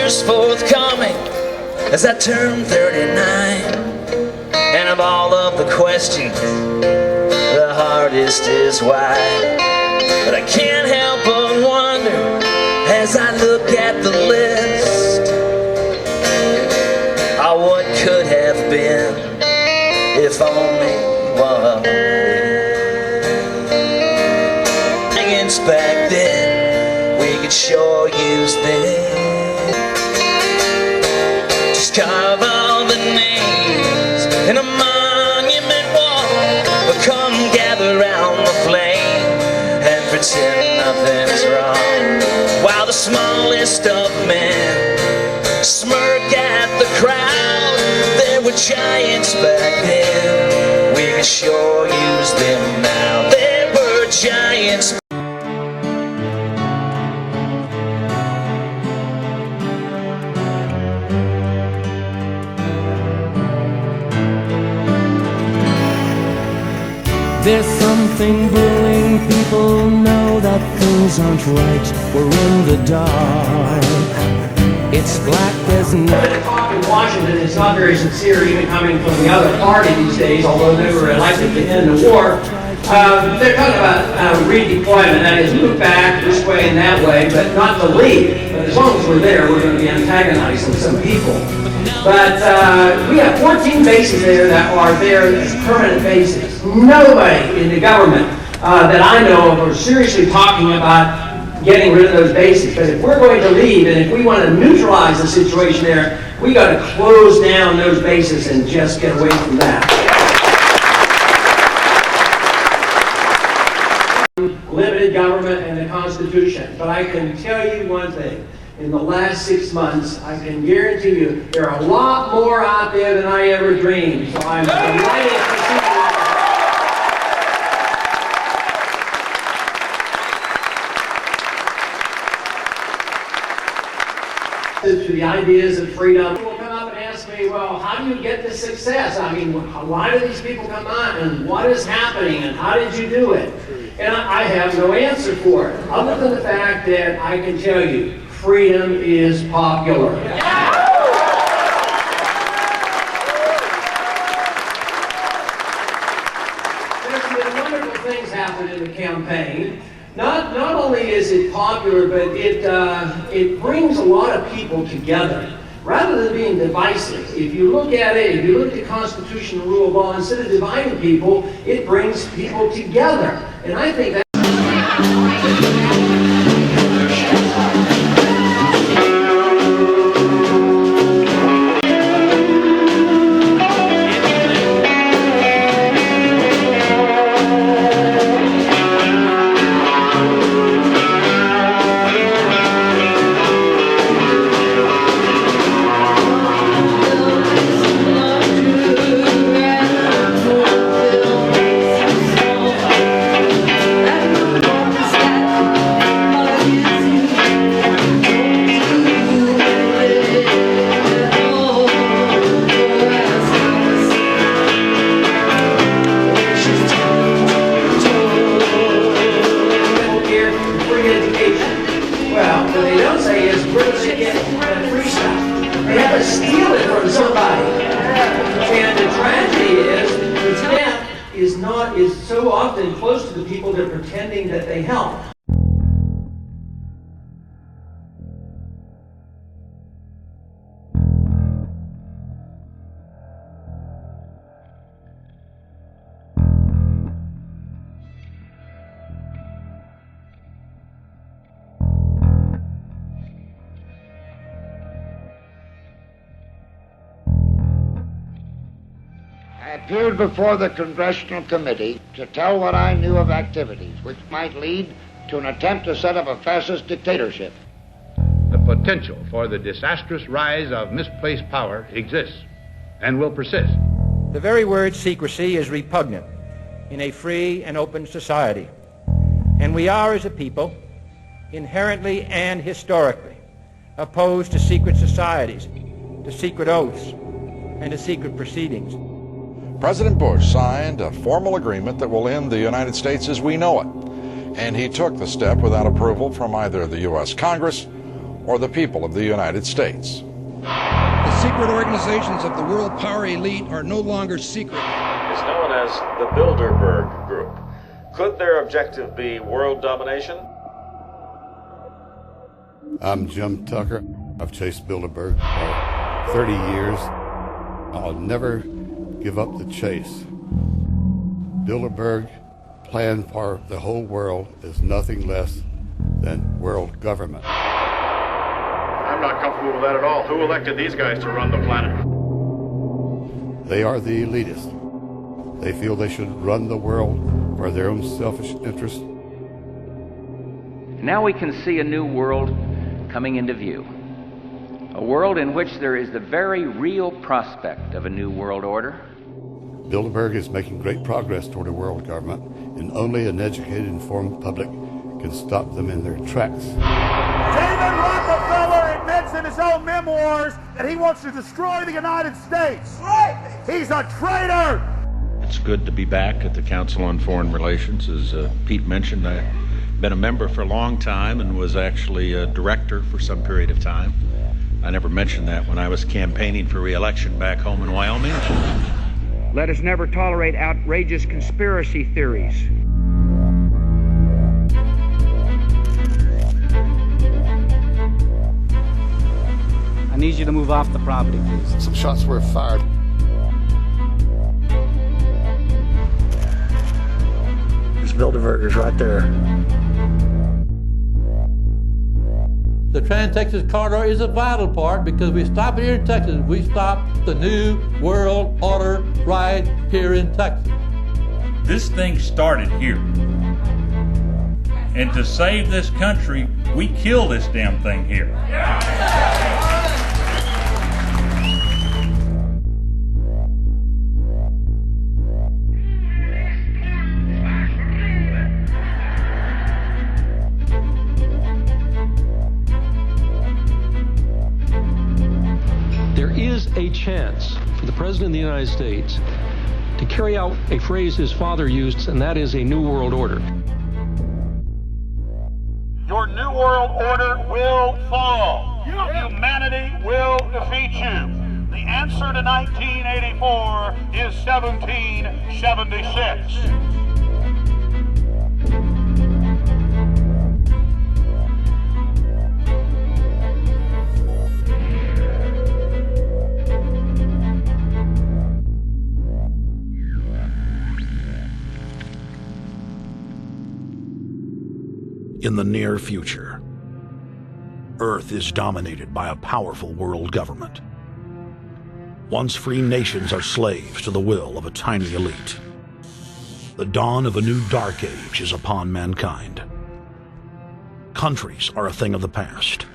answers forthcoming as I turn 39. And of all of the questions, the hardest is why. But I can't help but wonder as I look at the list, oh, what could have been if only one things back then we could sure use them. Just carve all the names in a monument wall, or come gather round the flame and pretend nothing's wrong, while the smallest of men smirk at the crowd. There were giants back then, we can sure use them now. There were giants. There's something brewing, people know that things aren't right. We're in the dark. It's black as night. The talk in Washington is not very sincere, even coming from the other party these days, although they were elected to end the war. They're talking about redeployment, that is, move back this way and that way, but not to leave. But as long as we're there, we're going to be antagonizing some people. But we have 14 bases there that are there as permanent bases. Nobody in the government that I know of are seriously talking about getting rid of those bases. But if we're going to leave, and if we want to neutralize the situation there, we got to close down those bases and just get away from that. Limited government and the Constitution. But I can tell you one thing. In the last 6 months, I can guarantee you there are a lot more out there than I ever dreamed. So I'm delighted to see to the ideas of freedom. People come up and ask me, well, how do you get this success? I mean, why do these people come on, and what is happening, and how did you do it? And I have no answer for it, other than the fact that I can tell you, freedom is popular. There's been wonderful things happen in the campaign. Not only is it popular, but it brings a lot of people together, rather than being divisive. If you look at it, if you look at the Constitution and rule of law, instead of dividing people, it brings people together. And I think that is so often close to the people they're pretending that they help. I appeared before the Congressional Committee to tell what I knew of activities which might lead to an attempt to set up a fascist dictatorship. The potential for the disastrous rise of misplaced power exists and will persist. The very word secrecy is repugnant in a free and open society. And we are, as a people, inherently and historically opposed to secret societies, to secret oaths, and to secret proceedings. President Bush signed a formal agreement that will end the United States as we know it. And he took the step without approval from either the U.S. Congress or the people of the United States. The secret organizations of the world power elite are no longer secret. It's known as the Bilderberg Group. Could their objective be world domination? I'm Jim Tucker. I've chased Bilderberg for 30 years. I'll never give up the chase. Bilderberg plan for the whole world is nothing less than world government. I'm not comfortable with that at all. Who elected these guys to run the planet? They are the elitists. They feel they should run the world for their own selfish interests. Now we can see a new world coming into view. A world in which there is the very real prospect of a new world order. Bilderberg is making great progress toward a world government, and only an educated, informed public can stop them in their tracks. David Rockefeller admits in his own memoirs that he wants to destroy the United States. Right. He's a traitor. It's good to be back at the Council on Foreign Relations. As Pete mentioned, I've been a member for a long time and was actually a director for some period of time. I never mentioned that when I was campaigning for re-election back home in Wyoming. Let us never tolerate outrageous conspiracy theories. I need you to move off the property, please. Some shots were fired. There's Bilderbergers right there. The Trans-Texas Corridor is a vital part because we stop here in Texas. We stop the New World Order right here in Texas. This thing started here. And to save this country, we kill this damn thing here. A chance for the President of the United States to carry out a phrase his father used, and that is a new world order. Your new world order will fall. Humanity will defeat you. The answer to 1984 is 1776. In the near future, Earth is dominated by a powerful world government. Once free nations are slaves to the will of a tiny elite. The dawn of a new dark age is upon mankind. Countries are a thing of the past.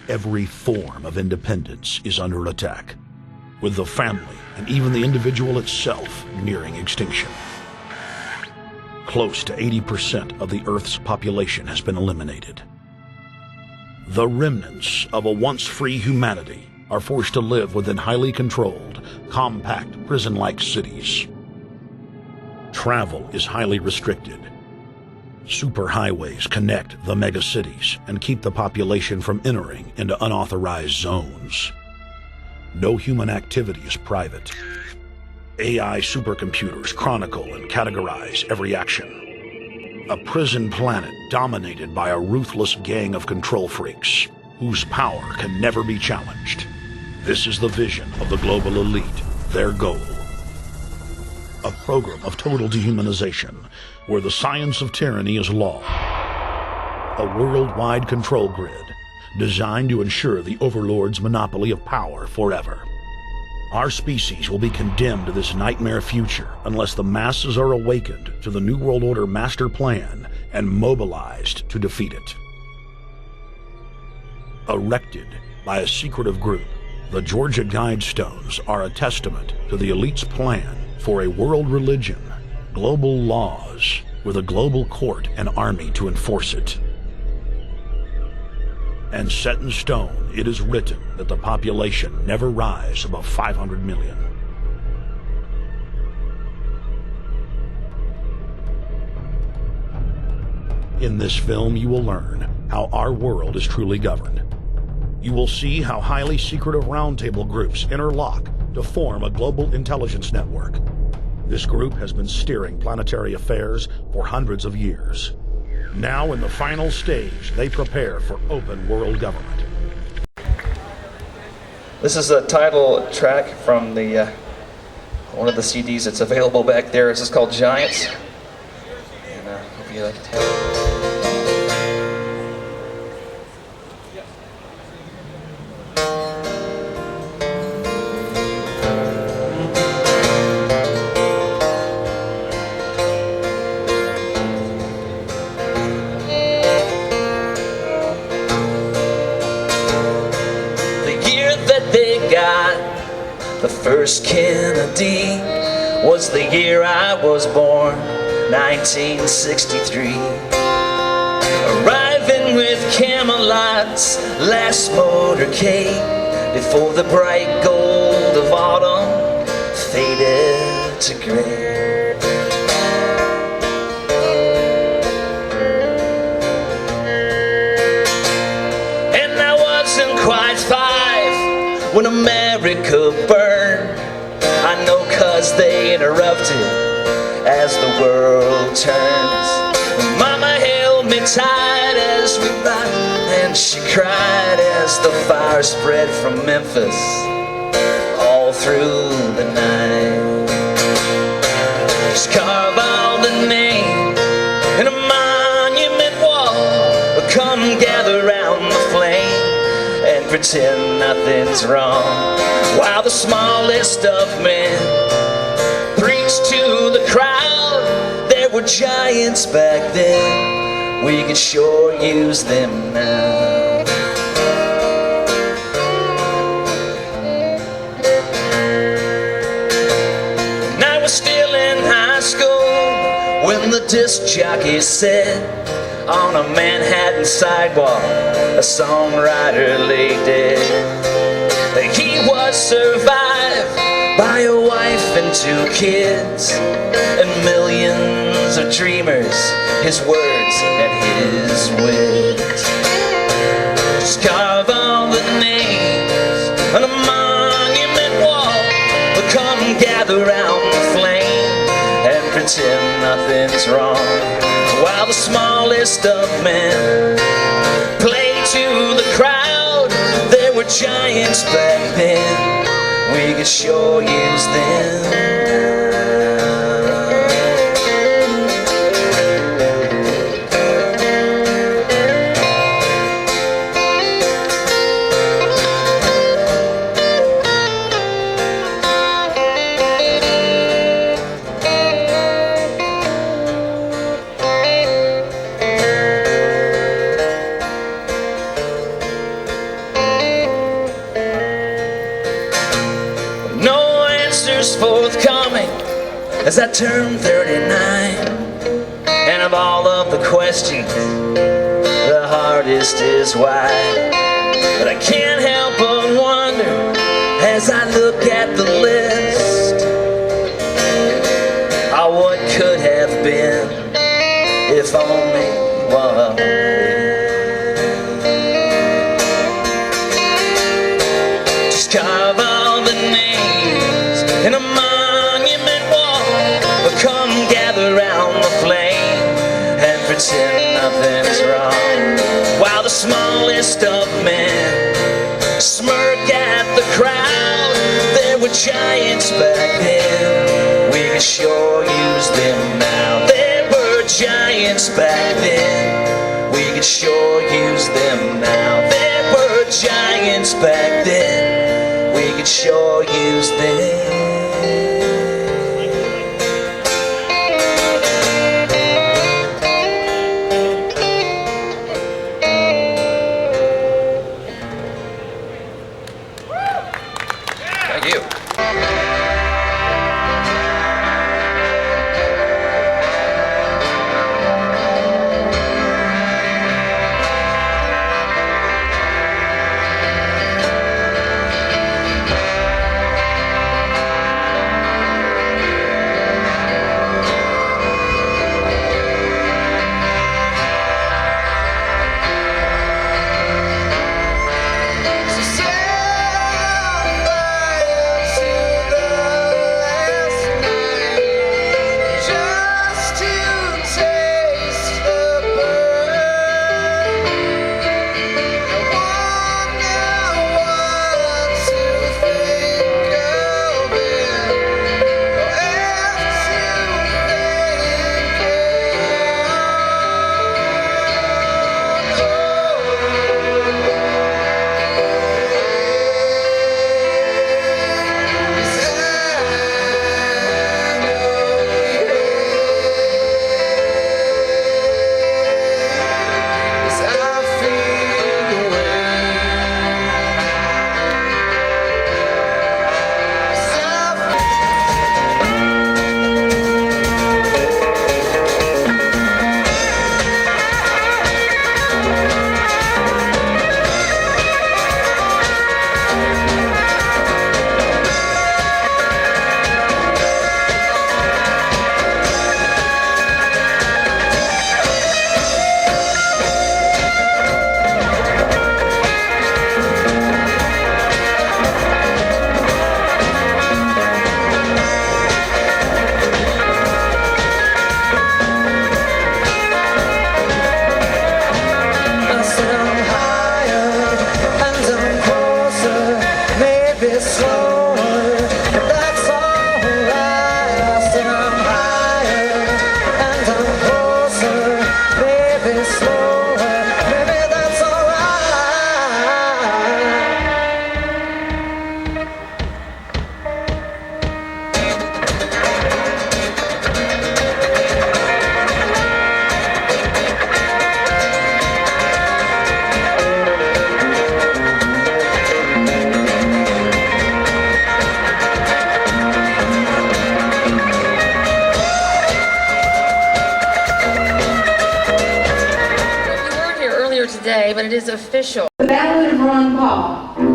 Every form of independence is under attack, with the family and even the individual itself nearing extinction. Close to 80% of the Earth's population has been eliminated. The remnants of a once free humanity are forced to live within highly controlled, compact, prison-like cities. Travel is highly restricted. Superhighways connect the megacities and keep the population from entering into unauthorized zones. No human activity is private. AI supercomputers chronicle and categorize every action. A prison planet dominated by a ruthless gang of control freaks, whose power can never be challenged. This is the vision of the global elite, their goal. A program of total dehumanization, where the science of tyranny is law. A worldwide control grid, designed to ensure the overlord's monopoly of power forever. Our species will be condemned to this nightmare future unless the masses are awakened to the New World Order master plan and mobilized to defeat it. Erected by a secretive group, the Georgia Guidestones are a testament to the elite's plan for a world religion, global laws, with a global court and army to enforce it. And set in stone, it is written that the population never rise above 500 million. In this film, you will learn how our world is truly governed, you will see how highly secretive roundtable groups interlock to form a global intelligence network. This group has been steering planetary affairs for hundreds of years. Now, in the final stage, they prepare for open world government. This is a title track from the one of the CDs that's available back there. This is called Giants. And hope you like it. The first Kennedy was the year I was born, 1963. Arriving with Camelot's last motorcade before the bright gold of autumn faded to gray. And I wasn't quite 5 when America burned. I know 'cause they interrupted as the world turns. Mama held me tight as we rocked, and she cried as the fire spread from Memphis all through the night. Just carve out the name in a monument wall, or come gather round the flame and pretend nothing's wrong, while the smallest of men preach to the crowd. There were giants back then, we could sure use them now. And I was still in high school when the disc jockey said, on a Manhattan sidewalk a songwriter lay dead. He was survived by a wife and 2 kids, and millions of dreamers, his words and his wit. Just carve all the names on a monument wall, but come gather round the flame and pretend nothing's wrong, while the smallest of men play to the crowd. There were giants back then, we could sure use them. Forthcoming as I turn 39, and of all of the questions, the hardest is why. But I can't help but wonder as I look at the list, how what could have been if only what is. Just carve all the names in a monument wall, but come gather round the flame and pretend nothing's wrong, while the smallest of men smirk at the crowd. There were giants back then, we could sure use them now. There were giants back then, we could sure use them now. There were giants back then, we could sure use them. Thank you. today, but it is official. The ballot of Ron Paul